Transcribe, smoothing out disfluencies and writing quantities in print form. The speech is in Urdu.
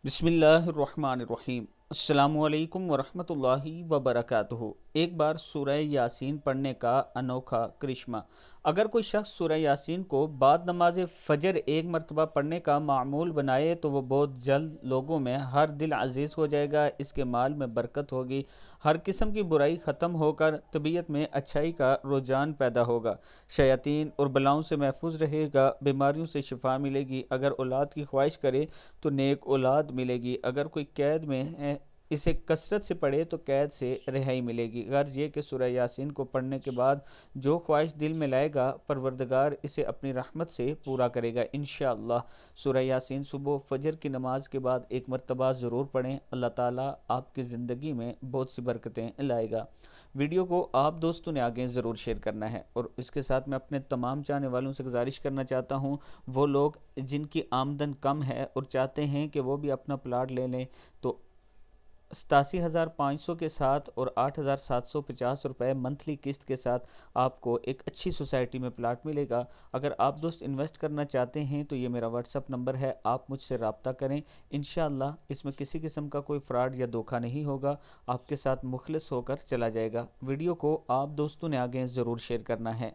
بسم اللہ الرحمن الرحیم۔ السلام علیکم ورحمۃ اللہ وبرکاتہ۔ ایک بار سورہ یاسین پڑھنے کا انوکھا کرشمہ۔ اگر کوئی شخص سورہ یاسین کو بعد نماز فجر ایک مرتبہ پڑھنے کا معمول بنائے تو وہ بہت جلد لوگوں میں ہر دل عزیز ہو جائے گا، اس کے مال میں برکت ہوگی، ہر قسم کی برائی ختم ہو کر طبیعت میں اچھائی کا رجحان پیدا ہوگا، شیاطین اور بلاؤں سے محفوظ رہے گا، بیماریوں سے شفا ملے گی، اگر اولاد کی خواہش کرے تو نیک اولاد ملے گی، اگر کوئی قید میں ہے اسے کثرت سے پڑھے تو قید سے رہائی ملے گی۔ غرض یہ کہ سورہ یاسین کو پڑھنے کے بعد جو خواہش دل میں لائے گا پروردگار اسے اپنی رحمت سے پورا کرے گا انشاءاللہ۔ سورہ یاسین صبح فجر کی نماز کے بعد ایک مرتبہ ضرور پڑھیں، اللہ تعالیٰ آپ کی زندگی میں بہت سی برکتیں لائے گا۔ ویڈیو کو آپ دوستوں نے آگے ضرور شیئر کرنا ہے، اور اس کے ساتھ میں اپنے تمام چاہنے والوں سے گزارش کرنا چاہتا ہوں، وہ لوگ جن کی آمدن کم ہے اور چاہتے ہیں کہ وہ بھی اپنا پلاٹ لے لیں تو 87,500 کے ساتھ اور 8,750 روپے منتھلی قسط کے ساتھ آپ کو ایک اچھی سوسائٹی میں پلاٹ ملے گا۔ اگر آپ دوست انویسٹ کرنا چاہتے ہیں تو یہ میرا واٹس اپ نمبر ہے، آپ مجھ سے رابطہ کریں انشاءاللہ۔ اس میں کسی قسم کا کوئی فراڈ یا دھوکہ نہیں ہوگا، آپ کے ساتھ مخلص ہو کر چلا جائے گا۔ ویڈیو کو آپ دوستوں نے آگے ضرور شیئر کرنا ہے۔